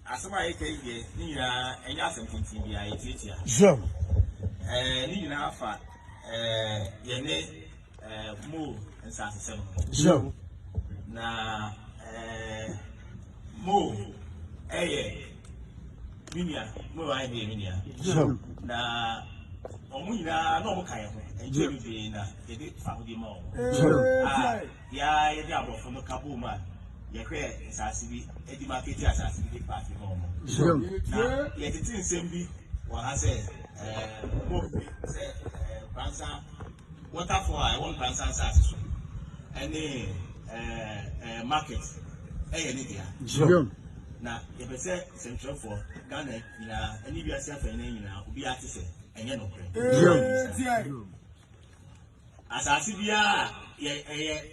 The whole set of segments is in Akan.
asoma yake ni na enya asem tintin bia yetiatia sure ni na afa yene mo nsasesem sure na mo minia mo wa ebe minia sure na omunyina na omukaye ho enje bi na yede famudi ma o ya yede abofo no kabo ma yehwe nsase bi edi market asase bi party no mo sure na yede nsem bi wa ha se mo se Nkroanza waterfall I want Nkroanza asase so any market ni dia sure na yebese central for Ghana na any bi ase afa na obi ate se enye no kre asase bia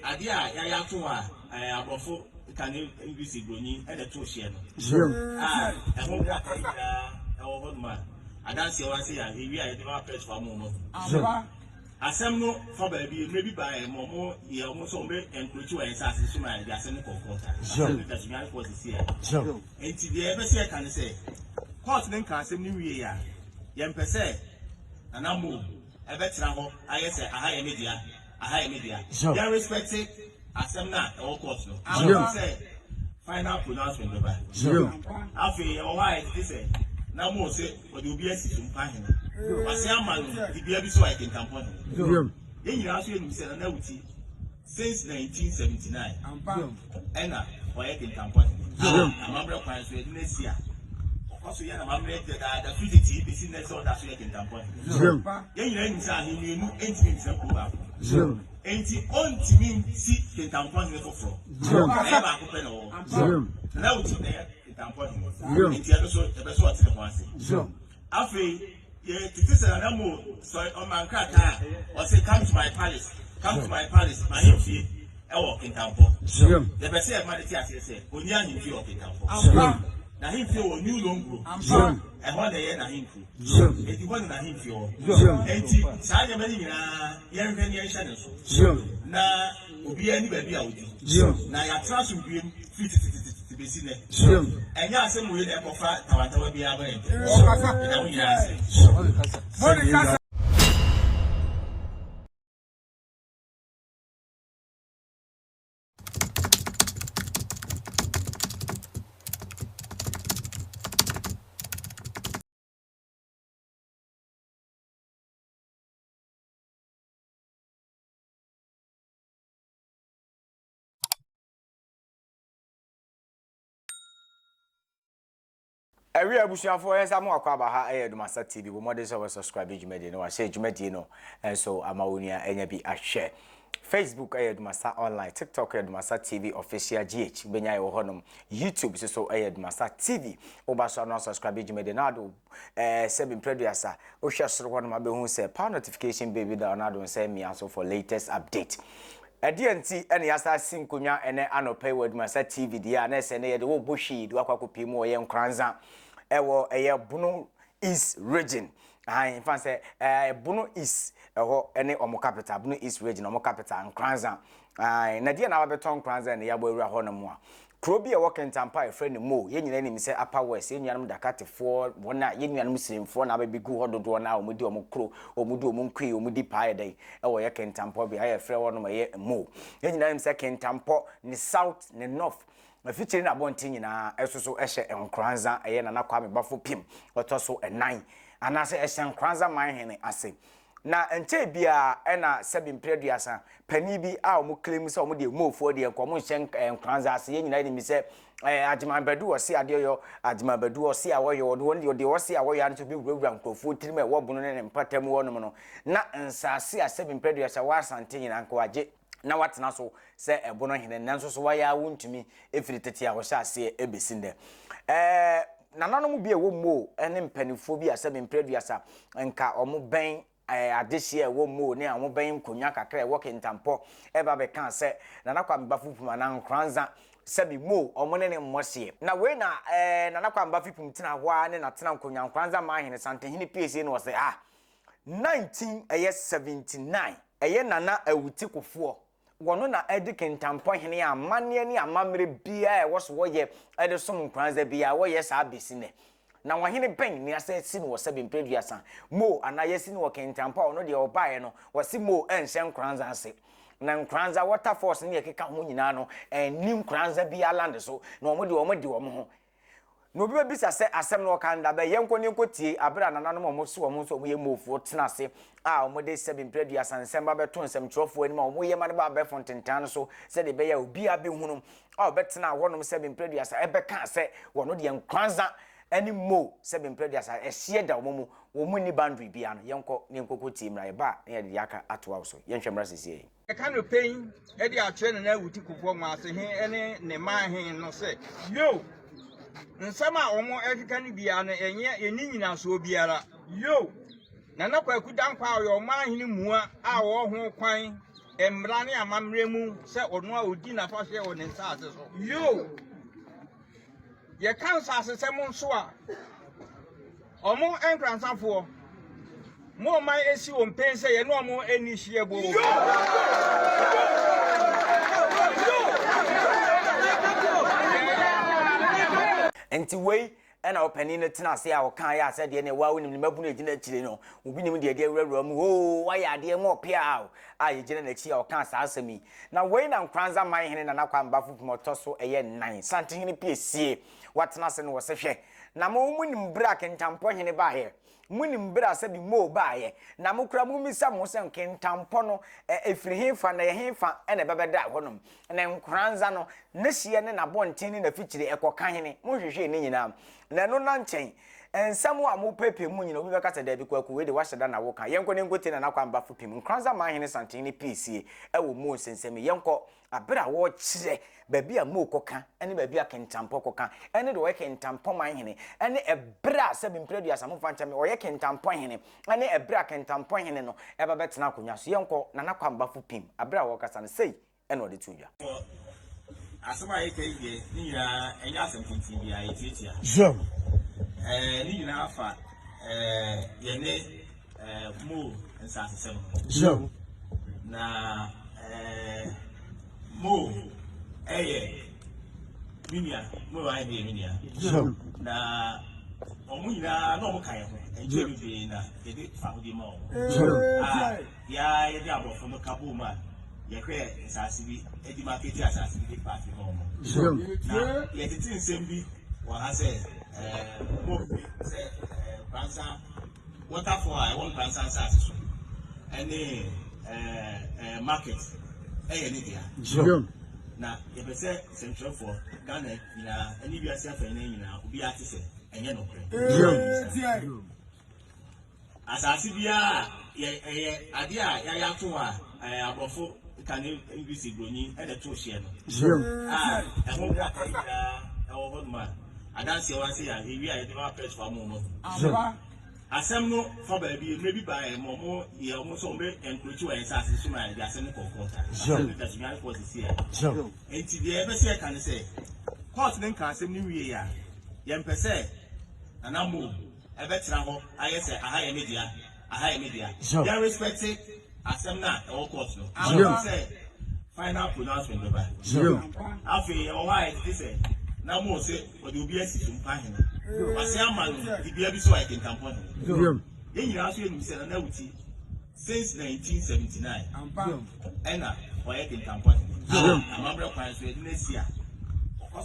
ade a ya to a abofo kan English broni e de to hye no sure ehun ka ya ewo hodma adanse wa se ya ewi a de ma pet for mo no asem no for baby maybe by momo ye almost so be encroach and asase so ma de asem ko kota that you are for this year sure enti de e be se kan say court den kan asem ni wie ya ye mpese anamo e be tra ho aye say aha ye media they respect it asem na e wo court no say final pronouncement be ba sure afi o why this say na mo say o de obi asi tumpa hena wase amanu di bia bi so I Kintampo sure yen yira so enu say na wuti since 1979 ena o I Kintampo sure amamre kwan so edina also ya na mamre da fiditi be sin na so da so I Kintampo sure yen yira enu say ahinu enu entimi say ko ba sure enti ontimi si Kintampo ne foforo sure ba ko pe no sure na wuti na Kintampo sure enti ya so e be so otire ho ase sure afi ye titisa na mo so o man kraka o say come to my palace my himfi e wo Kintampo sure the be say e ma de ti ase say oni ahimfi o Kintampo sure na himfi o new longo sure e ho de ye na himfi sure e di ho na himfi o sure enti sa je mani nyina ye nhwe ne ye ne so sure na obi ani ba bi a odi sure na ya transfer biem fit besine sure enya asem we dey kofa tawantawa bi aba ente na wo nyina ase Every abusuafo yes am akwa ba ha ADUMASA TV wo mode so subscribe jumedi no wa share jumedi no so amawunia enya bi ahwe Facebook ADUMASA online, TikTok ADUMASA TV official GH benya ye honom, YouTube so ADUMASA TV oba so no subscribe jumedi na do seven producer o hwe soro honom abehu say power notification baby da na do say me also for latest update. Adianti ene yasa sinkonya ene anopai ADUMASA TV dia na ese ne ye de wo bohwi do akwakopi mu ye Nkroanza ewo eye Bunu East region in fact say Bunu East eho ene omo capital Bunu East region omo capital Nkroanza na dia na wabeton Nkroanza ne yabo ewura ho no mo a krobi e work Kintampo e friend mo ye nyina ni se upper west ye nyanum dakatefo wona ye nyanum sirimfo na abebigu hododo na omudi omo kro omudi omo nkwi omudi pae dai ewo ye Kintampo bi aye frɛ wono ye mo ye nyina ni se Kintampo ni south ni north afitiri na bonti nyina esoso ehye Nkroanza eye na nakwame bafo pim otoso enan anase ehye Nkroanzamanhene ase na enche bia ena sebin preduasa pani bi a omo claim se omo de mofo de enkomo hye Nkroanza ase ye nyina ni mi se adimabadu o se ade yo adimabadu o se awoyo de o se awoyo an to bi wura nkofo tirima e wo bunu ne mpatam wonom no na nsase a sebin preduasa wa Asante nyina nko agye na watena so se ebono hene nanso so waya wontumi efiri tete a wo sha ase ebesinde nananom bi e wo mo ene mpanifo bi ase mempreduasa nka omo ben adehye e wo mo ne amo ben konya kakra e wo Kintampo eba be kan se nanakwa mbafupuma na Nkroanza sebi mo omo ne mmose na we na nanakwa mbafupum tena ho a ne na tena konya Nkroanzamanhene santehene PSA no se 1979 eye nana awuti kofo wono na edi Kintampo hene amane ni amamre bia e wo so wo ye edi som Nkroanza bia wo ye sa besine na wahene ben ni asa si no wose bempreduasa mo anaye si no wo Kintampo no de obae no wose mo enhye Nkroanza ase na Nkroanza water force ni ekeka ho nyina no ni Nkroanza bia land so na omo de omo ho no bi bisa se asem no kan da be yenko ni nkotie abra nananom omo so omo so omo ye mofu tenase a omo de se bempreduasa nsem ba beto nsem trofo ani ma omo ye ma ba be fontentan so se de be ya obi abi hunu a obetena wonom se bempreduasa ebe ka se wono de Nkroanza any mo se bempreduasa ehye da omo wo ni boundary bia no yenko ni nkokotie mra ye ba na ye de aka atoa so yenhwe mra sisi e ka no pain e de akyere na awuti kufo ma ase he ene ne man he no se yo nsama omo ekeka ni bia na enye eni nyina so biara yo na nakwaku dankwa yo man he ni mua a wo ho kwan emra ne amamre mu se ono a odi na fa hye woni nsa ase so yo ye kan sa ase se mo nso a omo Nkroanzafo mo man esi won pense ye no omo eni hye bo enti wei ena opani ne tena se a o kan ya se de ne wa wonim mabu ne gina chire no obi nim de de wura mu o wa ya de mo pia a ye gina na chi a o kan sa asemi na wei na Nkroanzamanhene na nakwa mbafo motoso eye 9 santehene piesie watena se no wo se hwe na mo munim bra Kintampo hene ba he munim bra se bi mo ba ye na mo kura mo misa mo se Kintampo no efiri hefa na ye hefa ene bebeda honom na Nkroanza no ne hie ne na bontini na fikyire ekoka hene mo hwehwe ne nyina na no na nchen ensamo a mo pepe mu nyina obi beka se da bi kwaku we de wahyeda na woka yenko ne ngote na nakwa mbafo pim Nkroanzamanhene santehene piesie ewo mo nsensem yenko abra wo kire baby a mo koka ene baby a Kintampo koka ene de wo Kintampo manhene ene ebra se bempreduasa mo fancha me wo ye Kintampo hene ene ebra Kintampo hene no eba betena akonya so yenko na nakwa mbafo pim abra wo kasa ne sei ene ode tuja asema yake ige ni ya enya asem tintin bia yetiatia Jam. ni nyina afa yene mo nsasesem Jam. na mo minia mo wa ide minia Jam. na omu nyina na omu kan ho enje bi na yede fa ho di ma o ya yede abofo no kabo ma ye kre nsase bi edi market asase bi party no mo Jam. na ye tete nsem bi wa ha se mo se Nkroanza waterfall I want Nkroanza asase so any market ni dia Jam. na ye be se central for Ghana na any bi ase afa ni nyina obi ate se enye no kre Jam. asase bia ye ade a ya to a abofo kan English broni e de to hye no Jam. ehun ka ya ewo hodma adanse wa se ya ewi a ye de ma press for mo no asem no for ba bi maybe by mo ye mo so mbe encroach wa asase so ma de asem ko ta that you are for this year Jam. enti de e be se kan se court den kan asem ni wie ya ye mpese anamo e be tra ho aye se aha ye media ya respect asem na e wo court no say final pronouncement be ba afi o why this say na mo say o de obi asi tumpa hena wase ama no di bia bi so I Kintampo Jam. ye nyira so enu say na wuti since 1979 ena o ye Kintampo amamre kwan so edi na sia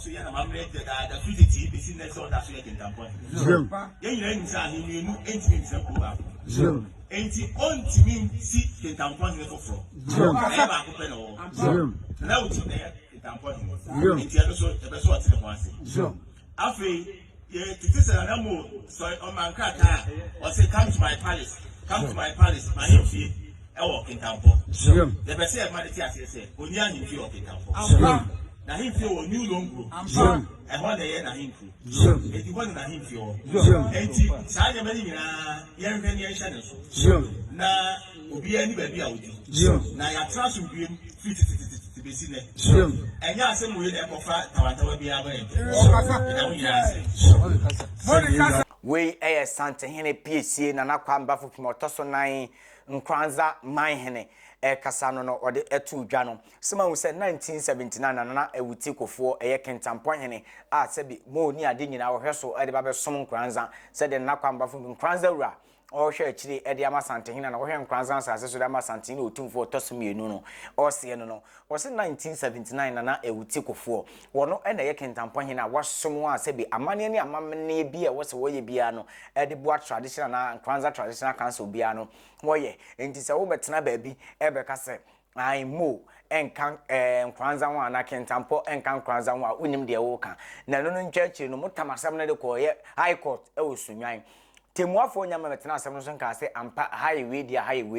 so ye na amamre da fiditi be si na so da so ye Kintampo ye nyira enu say ahinu enu entimi say ko ba enti ontimi si Kintampo ne foforo e ba ko pe no na wuti na Kintampo enti ya so e be so ati ko ase afi ye titi say na mo so o man kaka o say come to my palace my himfi e wo Kintampo the be say e ma ti ase say oni ahimfi o Kintampo na himfi o new longo e ho na ye na himfi enti ho na himfi o enti sa je mani nyina ye nhwe ne hye ne so na obi ani ba bi a odi na ya trasu biem fit besi ne enya ase mo ye na ekofa tawatawa bi aba we santehene piesie na nakwa mbafo pimotoso 9 Nkroanzamanhene kasa no ode etu dwa no sema hu se 1979 na ewuti kofo Kintampo hene a sebi mo ni ade nyina wo hweso ede ba be som Nkroanza se de na kwamba fu Nkroanza wura o hwe akiri ede Asante hene na wo hwe Nkroanza asase so de Asante ni otumfo otosomienu no o se no o se 1979 na ewuti kofo wono ene Kintampo hene a wasom a sebi amane ni amamne bi a wo se wo ye bia no ede boa traditional na Nkroanza traditional council bia no wo ye enti se wo betena ba bi ebe ka se ai mo enkan Nkroanza wa na Kintampo enkan Nkroanza wa unim de wo ka na no nkyakiri no mutamasam na de ko ye high court e wo sunwan temuafo nyama metena asem no so nka se ampa highway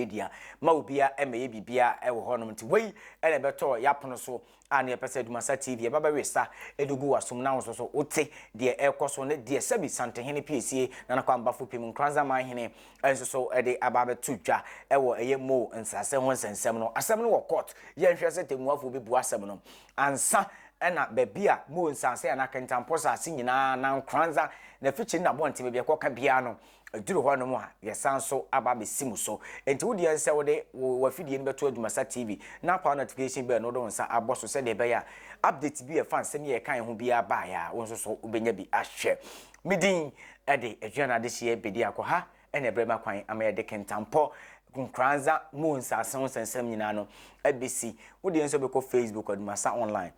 dia ma obia emeye bibia e wo honom nti wei ele beto yapono so ani epese ADUMASA TV baba wesa edugu wasom na so so ote de ekoso ne de sabi santehene piesie na kwambafo pim Nkroanzamanhene enso so ede ababe tudwa e wo eye mo nsase ho nsensem no asem no wo court ye nhwe se temuafo bi bu asem no ansa ena bebia mo nsanse na Kintampo sa nyina na Nkroanza na fichi na bonte bebia koka bia no duru ho no mo a yesanso aba besimu so enti wodi ense wode wafidie ni beto ADUMASA TV na pa notification bell no do nsa aboso se de beya update bi e fan se ne kan ho bia ba ya wonso so ubenya bi ahwe midin ede adwana de hye bedi akoha ene brema kwan amede Kintampo Nkroanza mo nsanse sensem nyina no abc wodi ense be ko Facebook ADUMASA online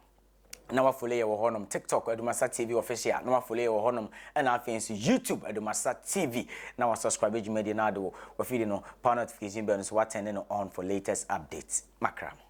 na wa follow ye wo honom TikTok ADUMASA TV official na wa follow ye wo honom na afensi YouTube ADUMASA TV na wa subscribe media na do wa feed no pound notification bell so what turn on for latest updates makram